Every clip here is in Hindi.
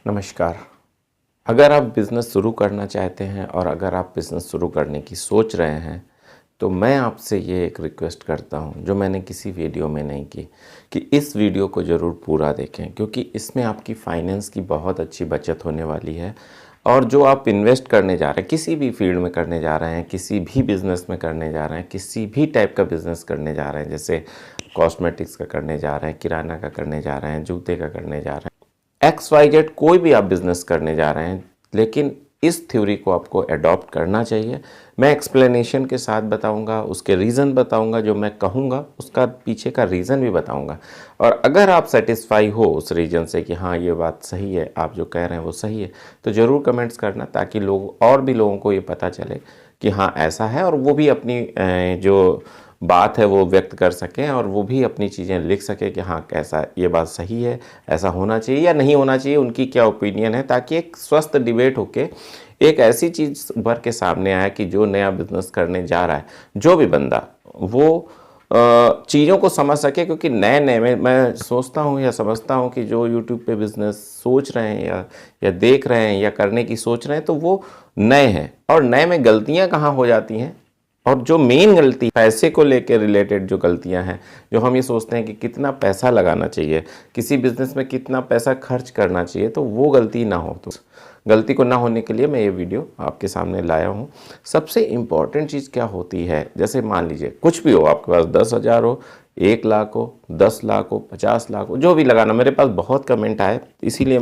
नमस्कार। अगर आप बिज़नेस शुरू करना चाहते हैं और अगर आप बिज़नेस शुरू करने की सोच रहे हैं तो मैं आपसे ये एक रिक्वेस्ट करता हूँ जो मैंने किसी वीडियो में नहीं की कि इस वीडियो को ज़रूर पूरा देखें, क्योंकि इसमें आपकी फाइनेंस की बहुत अच्छी बचत होने वाली है। और जो आप इन्वेस्ट करने जा रहे हैं, किसी भी फील्ड में करने जा रहे हैं, किसी भी बिज़नेस में करने जा रहे हैं, किसी भी टाइप का बिज़नेस करने जा रहे हैं, जैसे कॉस्मेटिक्स का करने जा रहे हैं, किराना का करने जा रहे हैं, जूते का करने जा रहे हैं, XYZ कोई भी आप बिज़नेस करने जा रहे हैं, लेकिन इस थ्योरी को आपको अडॉप्ट करना चाहिए। मैं एक्सप्लेनेशन के साथ बताऊंगा, उसके रीज़न बताऊंगा, जो मैं कहूंगा उसका पीछे का रीज़न भी बताऊंगा। और अगर आप सेटिस्फाई हो उस रीज़न से कि हाँ ये बात सही है, आप जो कह रहे हैं वो सही है, तो ज़रूर कमेंट्स करना, ताकि लोग और भी लोगों को ये पता चले कि हाँ ऐसा है, और वो भी अपनी जो बात है वो व्यक्त कर सकें और वो भी अपनी चीज़ें लिख सकें कि हाँ कैसा ये बात सही है, ऐसा होना चाहिए या नहीं होना चाहिए, उनकी क्या ओपिनियन है, ताकि एक स्वस्थ डिबेट होके एक ऐसी चीज़ उभर के सामने आए कि जो नया बिजनेस करने जा रहा है, जो भी बंदा, वो चीज़ों को समझ सके। क्योंकि नए नए में मैं सोचता हूँ या समझता हूँ कि जो यूट्यूब पे बिज़नेस सोच रहे हैं या देख रहे हैं या करने की सोच रहे हैं, तो वो नए हैं, और नए में गलतियाँ कहाँ हो जाती हैं, और जो मेन गलती पैसे को लेकर रिलेटेड जो गलतियां हैं, जो हम ये सोचते हैं कि कितना पैसा लगाना चाहिए, किसी बिज़नेस में कितना पैसा खर्च करना चाहिए, तो वो गलती ना हो। तो गलती को ना होने के लिए मैं ये वीडियो आपके सामने लाया हूँ। सबसे इम्पॉर्टेंट चीज़ क्या होती है, जैसे मान लीजिए कुछ भी हो, आपके पास 10,000 हो, 1,00,000 हो, 10,00,000 हो, 50,00,000 हो, जो भी लगाना। मेरे पास बहुत कमेंट आए, इसीलिए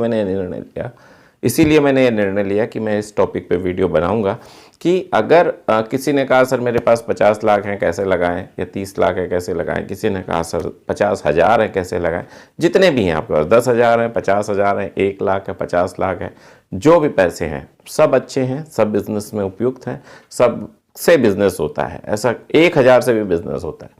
मैंने ये निर्णय लिया कि मैं इस टॉपिक पे वीडियो बनाऊंगा कि अगर किसी ने कहा सर मेरे पास 50 लाख हैं कैसे लगाएं, या 30 लाख है कैसे लगाएं, किसी ने कहा सर 50,000 है कैसे लगाएं, जितने भी हैं आपके पास, 10,000 है, 50,000 है, 1,00,000 है, 50 लाख है, जो भी पैसे हैं सब अच्छे हैं, सब बिजनेस में उपयुक्त हैं, सब से बिजनेस होता है, ऐसा 1,000 से भी बिजनेस होता है।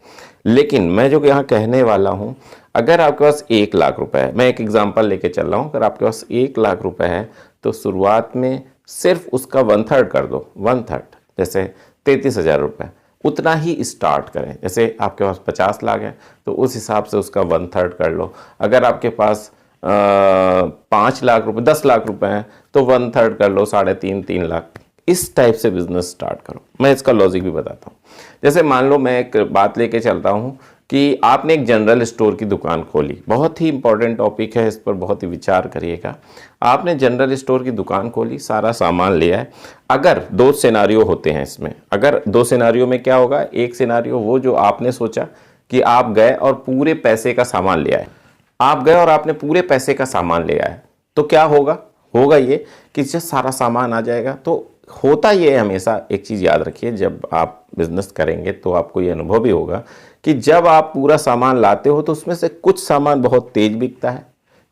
लेकिन मैं जो यहाँ कहने वाला हूँ, अगर आपके पास 1,00,000 रुपए है, मैं एक एग्जांपल लेके चल रहा हूँ, अगर आपके पास 1,00,000 रुपए है तो शुरुआत में सिर्फ उसका 1/3 कर दो, 1/3 जैसे 33,000 रुपये, उतना ही स्टार्ट करें। जैसे आपके पास 50 लाख है तो उस हिसाब से उसका 1/3 कर लो। अगर आपके पास 5 लाख रुपए, 10 लाख रुपए हैं तो 1/3 कर लो, 3.5 लाख। इस टाइप से बिजनेस स्टार्ट करो। मैं इसका लॉजिक भी बताता हूँ। जैसे मान लो मैं एक बात लेके चलता हूँ कि आपने एक जनरल स्टोर की दुकान खोली, बहुत ही इंपॉर्टेंट टॉपिक है, इस पर बहुत ही विचार करिएगा। आपने जनरल स्टोर की दुकान खोली, सारा सामान लिया है। अगर 2 सिनारियो होते हैं इसमें, अगर 2 सिनारियो में क्या होगा, एक सिनारियो वो जो आपने सोचा कि आप गए और पूरे पैसे का सामान ले आए, आप गए और आपने पूरे पैसे का सामान ले आए, तो क्या होगा ये कि जब सारा सामान आ जाएगा, तो होता ये है, हमेशा एक चीज़ याद रखिए, जब आप बिजनेस करेंगे तो आपको ये अनुभव भी होगा कि जब आप पूरा सामान लाते हो तो उसमें से कुछ सामान बहुत तेज बिकता है,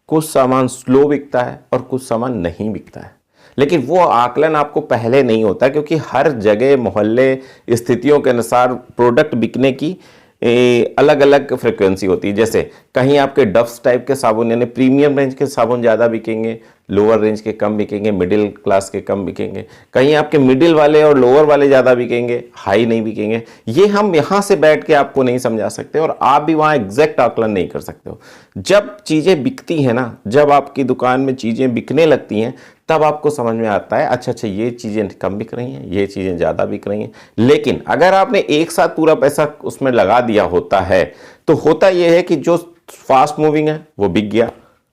कुछ सामान स्लो बिकता है और कुछ सामान नहीं बिकता है। लेकिन वो आकलन आपको पहले नहीं होता, क्योंकि हर जगह, मोहल्ले, स्थितियों के अनुसार प्रोडक्ट बिकने की अलग अलग फ्रिक्वेंसी होती है। जैसे कहीं आपके डफ्स टाइप के साबुन यानी प्रीमियम रेंज के साबुन ज़्यादा बिकेंगे, लोअर रेंज के कम बिकेंगे, मिडिल क्लास के कम बिकेंगे। कहीं आपके मिडिल वाले और लोअर वाले ज़्यादा बिकेंगे, हाई नहीं बिकेंगे। ये हम यहाँ से बैठ के आपको नहीं समझा सकते, और आप भी वहाँ एग्जैक्ट आकलन नहीं कर सकते हो। जब चीज़ें बिकती हैं ना, जब आपकी दुकान में चीज़ें बिकने लगती हैं, तब आपको समझ में आता है अच्छा ये चीज़ें कम बिक रही हैं, ये चीज़ें ज़्यादा बिक रही हैं। लेकिन अगर आपने एक साथ पूरा पैसा उसमें लगा दिया होता है, तो होता यह है कि जो फास्ट मूविंग है वो बिक गया,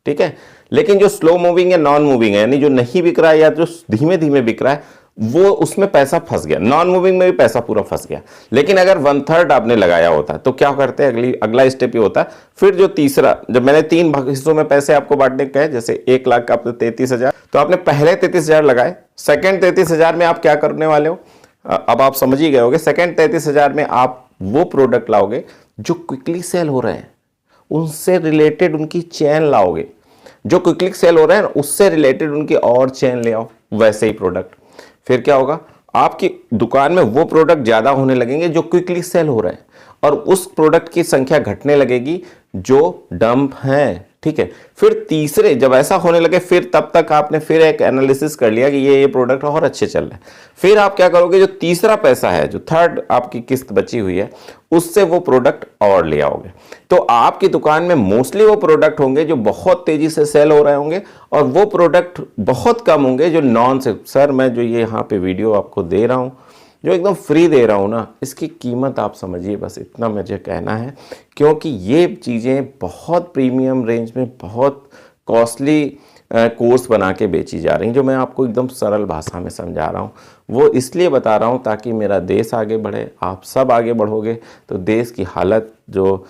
ठीक है, लेकिन जो स्लो मूविंग है, नॉन मूविंग है, यानी जो नहीं बिक रहा है या जो धीमे धीमे बिक रहा है, वो उसमें पैसा फंस गया। नॉन मूविंग में भी पैसा पूरा फंस गया। लेकिन अगर 1/3 आपने लगाया होता तो क्या करते हैं, अगला स्टेप ये होता, फिर जो तीसरा, जब मैंने 3 हिस्सों में पैसे आपको बांटने कहे, जैसे 1,00,000 का आपने 33,000, तो आपने पहले 33,000 लगाए, सेकंड 33,000 में आप क्या करने वाले हो, अब आप समझ ही गए होगे। सेकंड 33,000 में आप वो प्रोडक्ट लाओगे जो क्विकली सेल हो रहे हैं, उनसे रिलेटेड उनकी चेन लाओगे, जो क्विकली सेल हो रहे हैं उससे रिलेटेड उनकी और चेन ले आओ, वैसे ही प्रोडक्ट। फिर क्या होगा, आपकी दुकान में वो प्रोडक्ट ज्यादा होने लगेंगे जो क्विकली सेल हो रहे हैं, और उस प्रोडक्ट की संख्या घटने लगेगी जो डंप हैं, ठीक है। फिर तीसरे जब ऐसा होने लगे, फिर तब तक आपने फिर एक एनालिसिस कर लिया कि ये प्रोडक्ट और अच्छे चल रहे हैं। फिर आप क्या करोगे, जो तीसरा पैसा है, जो थर्ड आपकी किस्त बची हुई है, उससे वो प्रोडक्ट और ले आओगे। तो आपकी दुकान में मोस्टली वो प्रोडक्ट होंगे जो बहुत तेजी से सेल हो रहे होंगे, और वो प्रोडक्ट बहुत कम होंगे जो नॉन से। सर मैं जो ये यहाँ पे वीडियो आपको दे रहा हूँ, जो एकदम फ्री दे रहा हूँ ना, इसकी कीमत आप समझिए, बस इतना मुझे कहना है। क्योंकि ये चीज़ें बहुत प्रीमियम रेंज में, बहुत कॉस्टली कोर्स बना के बेची जा रही हैं, जो मैं आपको एकदम सरल भाषा में समझा रहा हूँ। वो इसलिए बता रहा हूँ ताकि मेरा देश आगे बढ़े, आप सब आगे बढ़ोगे तो देश की हालत, जो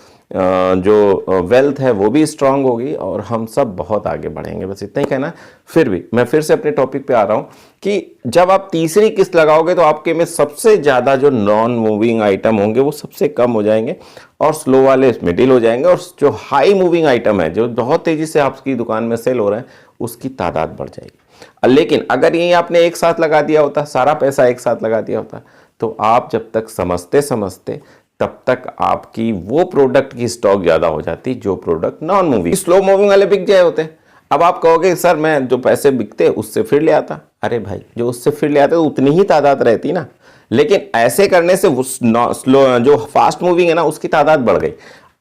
वेल्थ है वो भी स्ट्रांग होगी, और हम सब बहुत आगे बढ़ेंगे। बस इतना ही कहना। फिर भी मैं फिर से अपने टॉपिक पे आ रहा हूँ कि जब आप तीसरी किस्त लगाओगे तो आपके में सबसे ज़्यादा जो नॉन मूविंग आइटम होंगे वो सबसे कम हो जाएंगे, और स्लो वाले मिडिल हो जाएंगे, और जो हाई मूविंग आइटम है, जो बहुत तेज़ी से आपकी दुकान में सेल हो रहे हैं, उसकी तादाद बढ़ जाएगी। लेकिन अगर ये आपने एक साथ लगा दिया होता, सारा पैसा एक साथ लगा दिया होता, तो आप जब तक समझते समझते तब तक आपकी वो प्रोडक्ट की स्टॉक ज़्यादा हो जाती जो product non moving, slow moving वाले बिक जाए होते। अब आप कहोगे सर मैं जो पैसे बिकते उससे फिर ले आता। अरे भाई, जो उससे फिर ले आते तो उतनी ही तादाद रहती ना, लेकिन ऐसे करने से स्लो, जो फास्ट मूविंग है ना, उसकी तादाद बढ़ गई।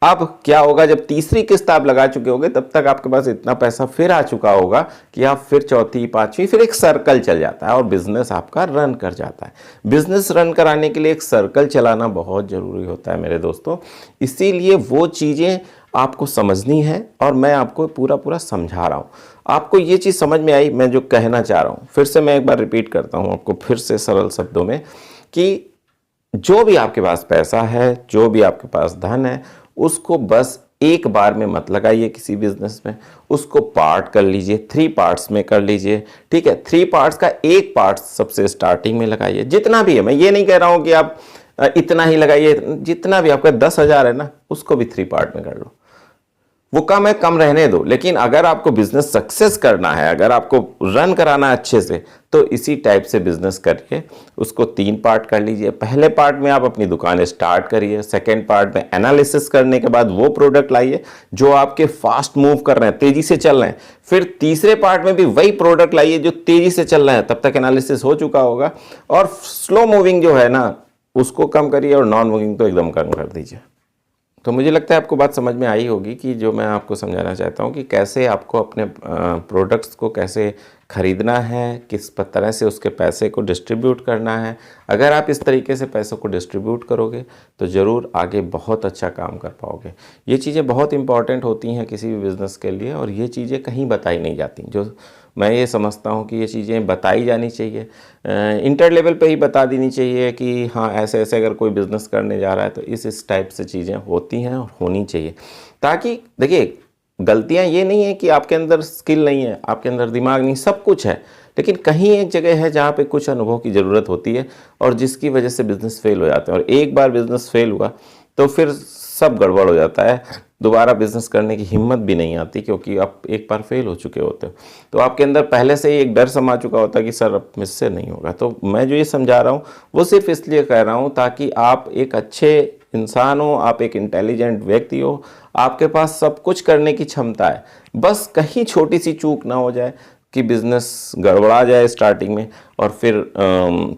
अब क्या होगा, जब तीसरी किस्त आप लगा चुके होगे तब तक आपके पास इतना पैसा फिर आ चुका होगा कि आप फिर चौथी पांचवी, फिर एक सर्कल चल जाता है और बिजनेस आपका रन कर जाता है। बिजनेस रन कराने के लिए एक सर्कल चलाना बहुत जरूरी होता है मेरे दोस्तों। इसीलिए वो चीज़ें आपको समझनी है, और मैं आपको पूरा पूरा समझा रहा हूँ। आपको ये चीज़ समझ में आई मैं जो कहना चाह रहा हूँ? फिर से मैं एक बार रिपीट करता हूँ आपको, फिर से सरल शब्दों में, कि जो भी आपके पास पैसा है, जो भी आपके पास धन है, उसको बस एक बार में मत लगाइए किसी बिजनेस में। उसको पार्ट कर लीजिए, 3 पार्ट्स में कर लीजिए। ठीक है, 3 पार्ट्स का एक पार्ट सबसे स्टार्टिंग में लगाइए, जितना भी है। मैं ये नहीं कह रहा हूं कि आप इतना ही लगाइए, जितना भी आपका 10,000 है ना, उसको भी 3 पार्ट में कर लो। वो कम है, कम रहने दो। लेकिन अगर आपको बिजनेस सक्सेस करना है, अगर आपको रन कराना है अच्छे से, तो इसी टाइप से बिजनेस करके उसको 3 पार्ट कर लीजिए। पहले पार्ट में आप अपनी दुकान स्टार्ट करिए, सेकेंड पार्ट में एनालिसिस करने के बाद वो प्रोडक्ट लाइए जो आपके फास्ट मूव कर रहे हैं, तेजी से चल रहे हैं। फिर तीसरे पार्ट में भी वही प्रोडक्ट लाइए जो तेजी से चल रहे हैं, तब तक एनालिसिस हो चुका होगा। और स्लो मूविंग जो है ना, उसको कम करिए, और नॉन मूविंग तो एकदम कम कर दीजिए। तो मुझे लगता है आपको बात समझ में आई होगी कि जो मैं आपको समझाना चाहता हूँ कि कैसे आपको अपने प्रोडक्ट्स को कैसे खरीदना है, किस तरह से उसके पैसे को डिस्ट्रीब्यूट करना है। अगर आप इस तरीके से पैसों को डिस्ट्रीब्यूट करोगे तो ज़रूर आगे बहुत अच्छा काम कर पाओगे। ये चीज़ें बहुत इंपॉर्टेंट होती हैं किसी भी बिज़नेस के लिए, और ये चीज़ें कहीं बताई नहीं जाती। जो मैं ये समझता हूँ कि ये चीज़ें बताई जानी चाहिए, इंटर लेवल पे ही बता देनी चाहिए कि हाँ ऐसे ऐसे अगर कोई बिज़नेस करने जा रहा है तो इस टाइप से चीज़ें होती हैं और होनी चाहिए। ताकि देखिए, गलतियां ये नहीं है कि आपके अंदर स्किल नहीं है, आपके अंदर दिमाग नहीं, सब कुछ है, लेकिन कहीं एक जगह है जहाँ पे कुछ अनुभव की ज़रूरत होती है, और जिसकी वजह से बिज़नेस फेल हो जाते हैं। और एक बार बिज़नेस फेल हुआ तो फिर सब गड़बड़ हो जाता है, दोबारा बिज़नेस करने की हिम्मत भी नहीं आती, क्योंकि आप एक बार फेल हो चुके होते हो। तो आपके अंदर पहले से ही एक डर समा चुका होता है कि सर अब मुझसे नहीं होगा। तो मैं जो ये समझा रहा हूँ वो सिर्फ इसलिए कह रहा हूँ ताकि आप एक अच्छे इंसान हो, आप एक इंटेलिजेंट व्यक्ति हो, आपके पास सब कुछ करने की क्षमता है। बस कहीं छोटी सी चूक ना हो जाए कि बिज़नेस गड़बड़ा जाए स्टार्टिंग में और फिर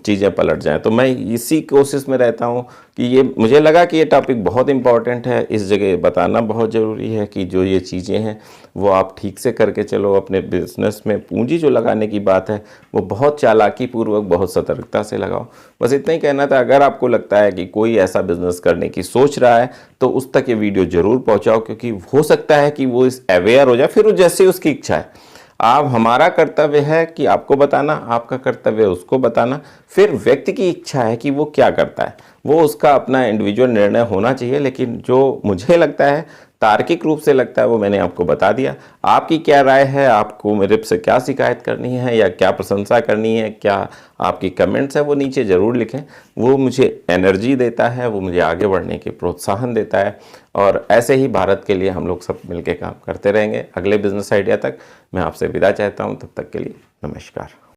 चीज़ें पलट जाएं। तो मैं इसी कोशिश में रहता हूं कि ये मुझे लगा कि ये टॉपिक बहुत इंपॉर्टेंट है, इस जगह बताना बहुत ज़रूरी है कि जो ये चीज़ें हैं वो आप ठीक से करके चलो। अपने बिज़नेस में पूंजी जो लगाने की बात है वो बहुत चालाकी पूर्वक, बहुत सतर्कता से लगाओ। बस इतना ही कहना था। अगर आपको लगता है कि कोई ऐसा बिज़नेस करने की सोच रहा है तो उस तक ये वीडियो ज़रूर पहुँचाओ, क्योंकि हो सकता है कि वो इस अवेयर हो जाए, फिर वो जैसे उसकी इच्छा है। आप, हमारा कर्तव्य है कि आपको बताना, आपका कर्तव्य है उसको बताना। फिर व्यक्ति की इच्छा है कि वो क्या करता है, वो उसका अपना इंडिविजुअल निर्णय होना चाहिए। लेकिन जो मुझे लगता है, तार्किक रूप से लगता है, वो मैंने आपको बता दिया। आपकी क्या राय है, आपको मेरे से क्या शिकायत करनी है या क्या प्रशंसा करनी है, क्या आपकी कमेंट्स है, वो नीचे ज़रूर लिखें। वो मुझे एनर्जी देता है, वो मुझे आगे बढ़ने के प्रोत्साहन देता है। और ऐसे ही भारत के लिए हम लोग सब मिलकर काम करते रहेंगे। अगले बिजनेस आइडिया तक मैं आपसे विदा चाहता हूँ। तब तक के लिए नमस्कार।